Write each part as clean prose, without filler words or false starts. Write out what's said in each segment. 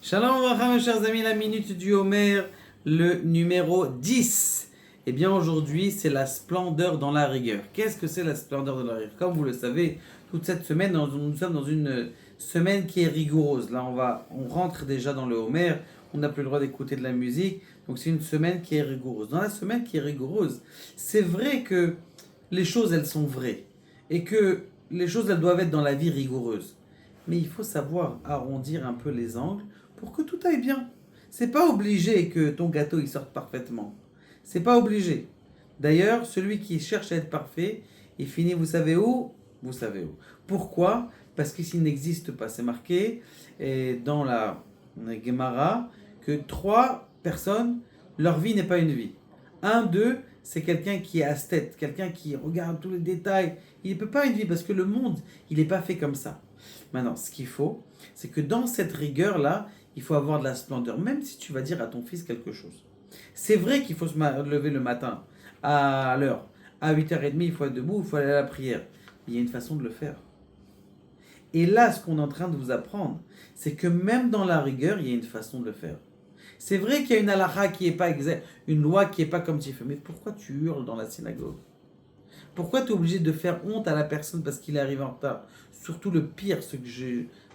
Shalom Aleichem, mes chers amis, la minute du Homer, le numéro 10. Eh bien aujourd'hui, c'est la splendeur dans la rigueur. Qu'est-ce que c'est la splendeur dans la rigueur? Comme vous le savez, toute cette semaine, nous sommes dans une semaine qui est rigoureuse. Là, on rentre déjà dans le Homer, on n'a plus le droit d'écouter de la musique, donc c'est une semaine qui est rigoureuse. Dans la semaine qui est rigoureuse, c'est vrai que les choses, elles sont vraies, et que les choses, elles doivent être dans la vie rigoureuse. Mais il faut savoir arrondir un peu les angles pour que tout aille bien. C'est pas obligé que ton gâteau il sorte parfaitement. C'est pas obligé. D'ailleurs, celui qui cherche à être parfait, il finit, vous savez où? Vous savez où. Pourquoi? Parce que s'il n'existe pas, c'est marqué dans la Gemara que trois personnes, leur vie n'est pas une vie. Un d'eux, c'est quelqu'un qui est asthète, quelqu'un qui regarde tous les détails. Il ne peut pas une vie parce que le monde, il n'est pas fait comme ça. Maintenant, ce qu'il faut, c'est que dans cette rigueur-là, il faut avoir de la splendeur, même si tu vas dire à ton fils quelque chose. C'est vrai qu'il faut se lever le matin à l'heure. À 8h30, il faut être debout, il faut aller à la prière. Il y a une façon de le faire. Et là, ce qu'on est en train de vous apprendre, c'est que même dans la rigueur, il y a une façon de le faire. C'est vrai qu'il y a une halakha qui n'est pas exacte, une loi qui n'est pas comme tu fais. Mais pourquoi tu hurles dans la synagogue? Pourquoi tu es obligé de faire honte à la personne parce qu'il est arrivé en retard? Surtout le pire,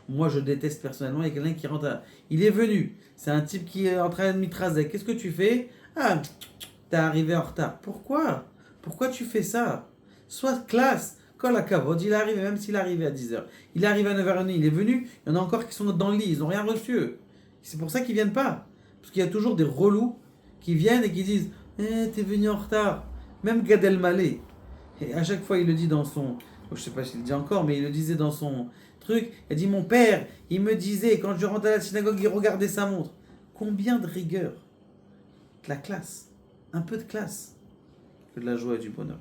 moi je déteste personnellement, il y a quelqu'un qui rentre Il est venu, c'est un type qui est en train de mitraser. Qu'est-ce que tu fais? Ah, t'es arrivé en retard. Pourquoi? Pourquoi tu fais ça? Sois classe. Quand la cavode, il est arrivé, même s'il est arrivé à 10h. Il est arrivé à 9h30, il est venu, il y en a encore qui sont dans le lit, ils n'ont rien reçu. C'est pour ça qu'ils viennent pas. Parce qu'il y a toujours des relous qui viennent et qui disent t'es venu en retard. Même Gad Elmaleh. Et à chaque fois, il le dit dans son... Je sais pas s'il le dit encore, mais il le disait dans son truc. Il a dit, mon père, il me disait, quand je rentrais à la synagogue, il regardait sa montre. Combien de rigueur? De la classe. Un peu de classe. Que de la joie et du bonheur.